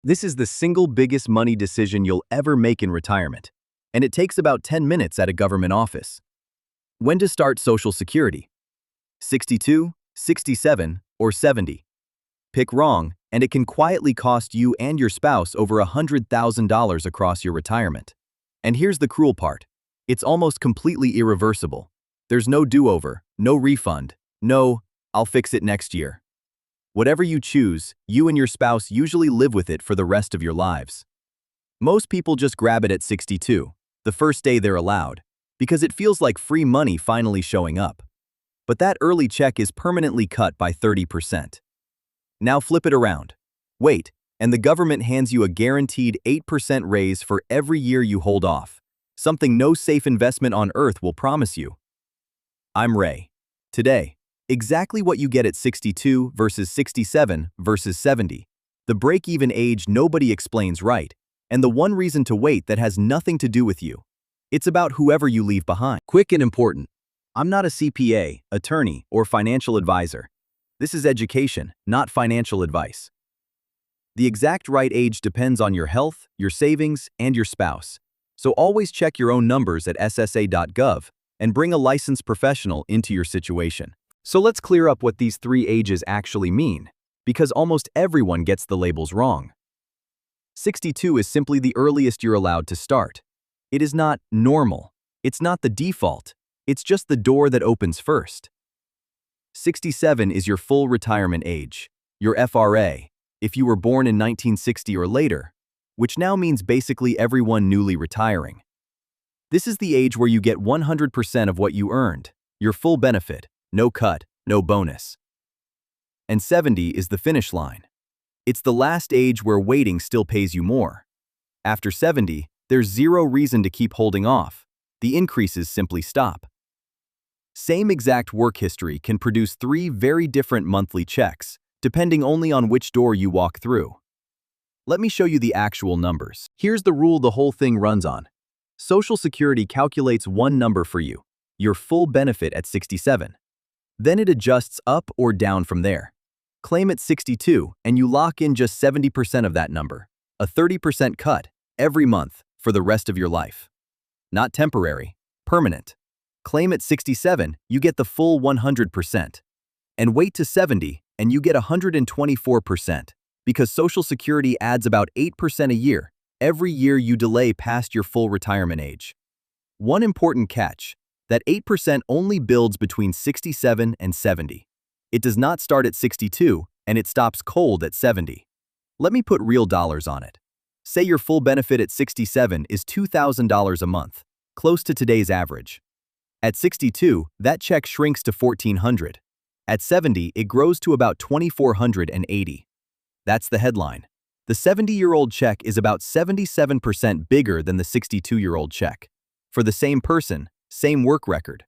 This is the single biggest money decision you'll ever make in retirement, and it takes about 10 minutes at a government office. When to start Social Security? 62, 67, or 70? Pick wrong, and it can quietly cost you and your spouse over $100,000 across your retirement. And here's the cruel part. It's almost completely irreversible. There's no do-over, no refund, no, "I'll fix it next year." Whatever you choose, you and your spouse usually live with it for the rest of your lives. Most people just grab it at 62, the first day they're allowed, because it feels like free money finally showing up. But that early check is permanently cut by 30%. Now flip it around. Wait, and the government hands you a guaranteed 8% raise for every year you hold off, something no safe investment on earth will promise you. I'm Ray. Today, exactly what you get at 62 versus 67 versus 70, the break-even age nobody explains right, and the one reason to wait that has nothing to do with you. It's about whoever you leave behind. Quick and important. I'm not a CPA, attorney, or financial advisor. This is education, not financial advice. The exact right age depends on your health, your savings, and your spouse. So always check your own numbers at ssa.gov and bring a licensed professional into your situation. So let's clear up what these three ages actually mean, because almost everyone gets the labels wrong. 62 is simply the earliest you're allowed to start. It is not normal. It's not the default. It's just the door that opens first. 67 is your full retirement age, your FRA, if you were born in 1960 or later, which now means basically everyone newly retiring. This is the age where you get 100% of what you earned, your full benefit, no cut, no bonus. And 70 is the finish line. It's the last age where waiting still pays you more. After 70, there's zero reason to keep holding off. The increases simply stop. Same exact work history can produce three very different monthly checks, depending only on which door you walk through. Let me show you the actual numbers. Here's the rule the whole thing runs on. Social Security calculates one number for you, your full benefit at 67. Then it adjusts up or down from there. Claim at 62, and you lock in just 70% of that number, a 30% cut, every month for the rest of your life. Not temporary, permanent. Claim at 67, you get the full 100%. And wait to 70, and you get 124%, because Social Security adds about 8% a year, every year you delay past your full retirement age. One important catch, that 8% only builds between 67 and 70. It does not start at 62, and it stops cold at 70. Let me put real dollars on it. Say your full benefit at 67 is $2,000 a month, close to today's average. At 62, that check shrinks to $1,400. At 70, it grows to about $2,480. That's the headline. The 70-year-old check is about 77% bigger than the 62-year-old check. For the same person, same work record.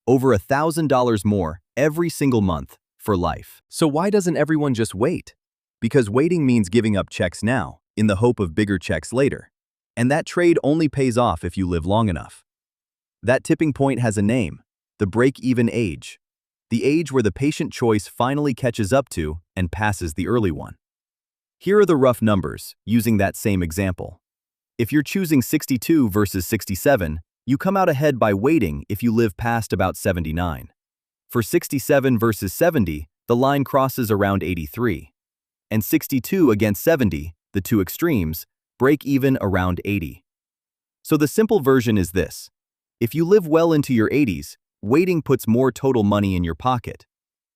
Over $1,000 more every single month for life. So why doesn't everyone just wait? Because waiting means giving up checks now, in the hope of bigger checks later. And that trade only pays off if you live long enough. That tipping point has a name, the break-even age. The age where the patient choice finally catches up to and passes the early one. Here are the rough numbers, using that same example. If you're choosing 62 versus 67, you come out ahead by waiting if you live past about 79. For 67 versus 70, the line crosses around 83. And 62 against 70, the two extremes, break even around 80. So the simple version is this. If you live well into your 80s, waiting puts more total money in your pocket.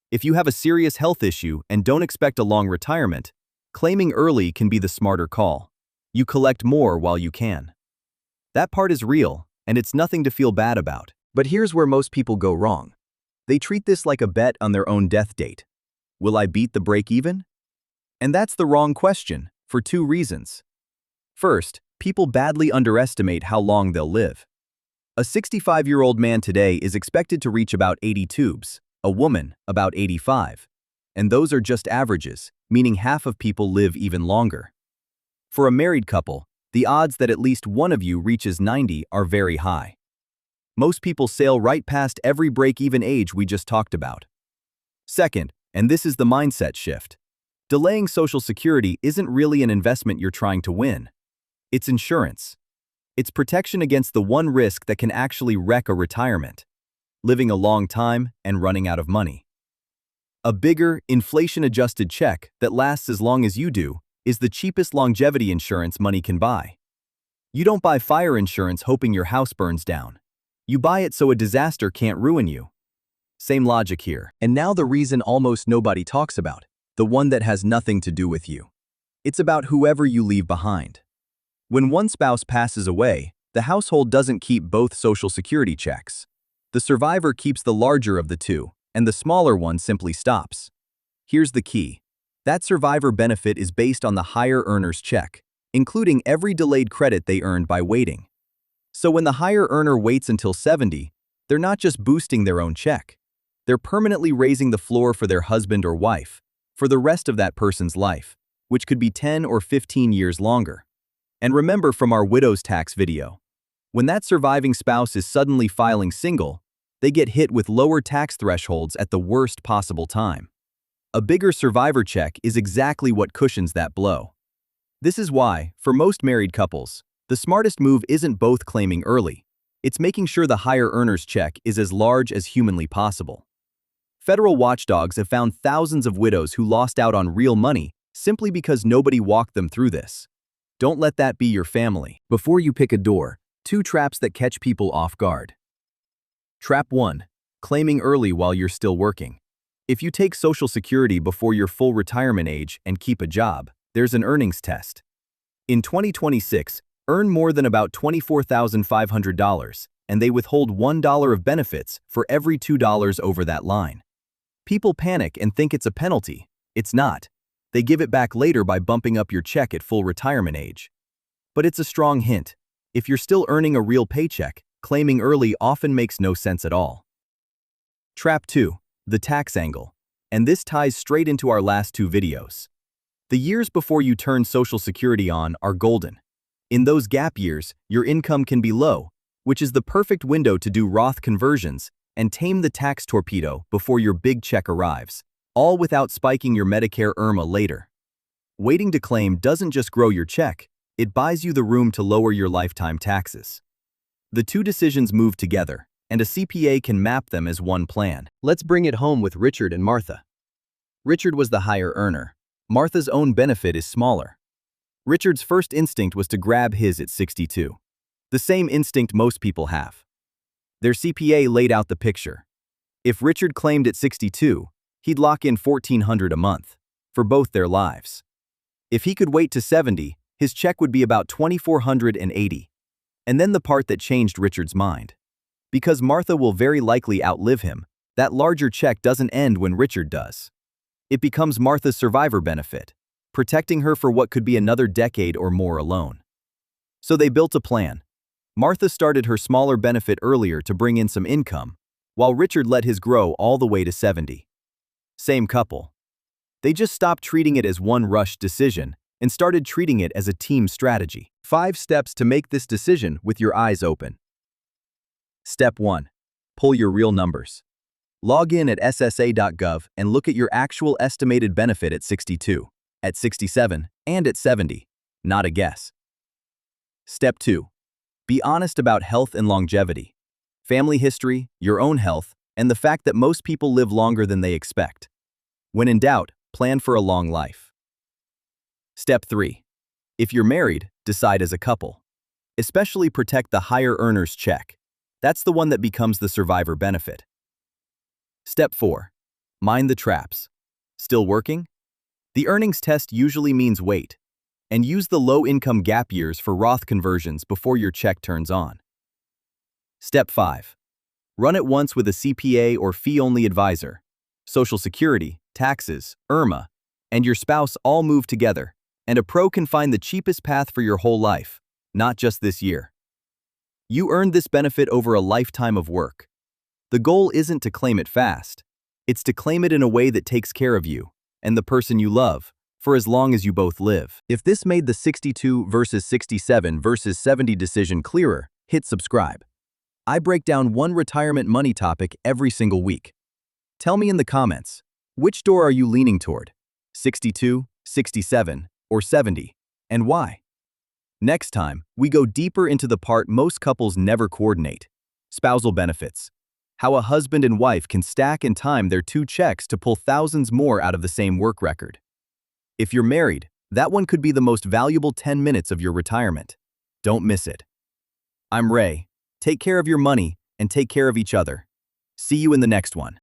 If you have a serious health issue and don't expect a long retirement, claiming early can be the smarter call. You collect more while you can. That part is real, and it's nothing to feel bad about. But here's where most people go wrong. They treat this like a bet on their own death date. Will I beat the break-even? And that's the wrong question, for two reasons. First, people badly underestimate how long they'll live. A 65-year-old man today is expected to reach about 80 tubes, a woman about 85. And those are just averages, meaning half of people live even longer. For a married couple, the odds that at least one of you reaches 90 are very high. Most people sail right past every break-even age we just talked about. Second, and this is the mindset shift, Delaying Social Security isn't really an investment you're trying to win. It's insurance. It's protection against the one risk that can actually wreck a retirement: living a long time and running out of money. A bigger, inflation-adjusted check that lasts as long as you do is the cheapest longevity insurance money can buy. You don't buy fire insurance hoping your house burns down. You buy it so a disaster can't ruin you. Same logic here. And now the reason almost nobody talks about, the one that has nothing to do with you. It's about whoever you leave behind. When one spouse passes away, the household doesn't keep both Social Security checks. The survivor keeps the larger of the two, and the smaller one simply stops. Here's the key. That survivor benefit is based on the higher earner's check, including every delayed credit they earned by waiting. So when the higher earner waits until 70, they're not just boosting their own check. They're permanently raising the floor for their husband or wife, for the rest of that person's life, which could be 10 or 15 years longer. And remember from our widow's tax video, when that surviving spouse is suddenly filing single, they get hit with lower tax thresholds at the worst possible time. A bigger survivor check is exactly what cushions that blow. This is why, for most married couples, the smartest move isn't both claiming early. It's making sure the higher earner's check is as large as humanly possible. Federal watchdogs have found thousands of widows who lost out on real money simply because nobody walked them through this. Don't let that be your family. Before you pick a door, 2 traps that catch people off guard. Trap 1. Claiming early while you're still working. If you take Social Security before your full retirement age and keep a job, there's an earnings test. In 2026, earn more than about $24,500, and they withhold $1 of benefits for every $2 over that line. People panic and think it's a penalty. It's not. They give it back later by bumping up your check at full retirement age. But it's a strong hint. If you're still earning a real paycheck, claiming early often makes no sense at all. Trap 2. The tax angle. And this ties straight into our last 2 videos. The years before you turn Social Security on are golden. In those gap years, your income can be low, which is the perfect window to do Roth conversions and tame the tax torpedo before your big check arrives, all without spiking your Medicare IRMAA later. Waiting to claim doesn't just grow your check, it buys you the room to lower your lifetime taxes. The 2 decisions move together, and a CPA can map them as one plan. Let's bring it home with Richard and Martha. Richard was the higher earner. Martha's own benefit is smaller. Richard's first instinct was to grab his at 62. The same instinct most people have. Their CPA laid out the picture. If Richard claimed at 62, he'd lock in $1,400 a month for both their lives. If he could wait to 70, his check would be about $2,480. And then the part that changed Richard's mind. Because Martha will very likely outlive him, that larger check doesn't end when Richard does. It becomes Martha's survivor benefit, protecting her for what could be another decade or more alone. So they built a plan. Martha started her smaller benefit earlier to bring in some income, while Richard let his grow all the way to 70. Same couple. They just stopped treating it as one rushed decision and started treating it as a team strategy. 5 steps to make this decision with your eyes open. Step 1. Pull your real numbers. Log in at ssa.gov and look at your actual estimated benefit at 62, at 67, and at 70. Not a guess. Step 2. Be honest about health and longevity. Family history, your own health, and the fact that most people live longer than they expect. When in doubt, plan for a long life. Step 3. If you're married, decide as a couple. Especially protect the higher earner's check. That's the one that becomes the survivor benefit. Step 4. Mind the traps. Still working? The earnings test usually means wait, and use the low-income gap years for Roth conversions before your check turns on. Step 5. Run it once with a CPA or fee-only advisor. Social Security, taxes, IRMAA, and your spouse all move together, and a pro can find the cheapest path for your whole life, not just this year. You earned this benefit over a lifetime of work. The goal isn't to claim it fast. It's to claim it in a way that takes care of you and the person you love for as long as you both live. If this made the 62 versus 67 versus 70 decision clearer, hit subscribe. I break down one retirement money topic every single week. Tell me in the comments, which door are you leaning toward? 62, 67, or 70, and why? Next time, we go deeper into the part most couples never coordinate: spousal benefits. How a husband and wife can stack and time their two checks to pull thousands more out of the same work record. If you're married, that one could be the most valuable 10 minutes of your retirement. Don't miss it. I'm Ray. Take care of your money and take care of each other. See you in the next one.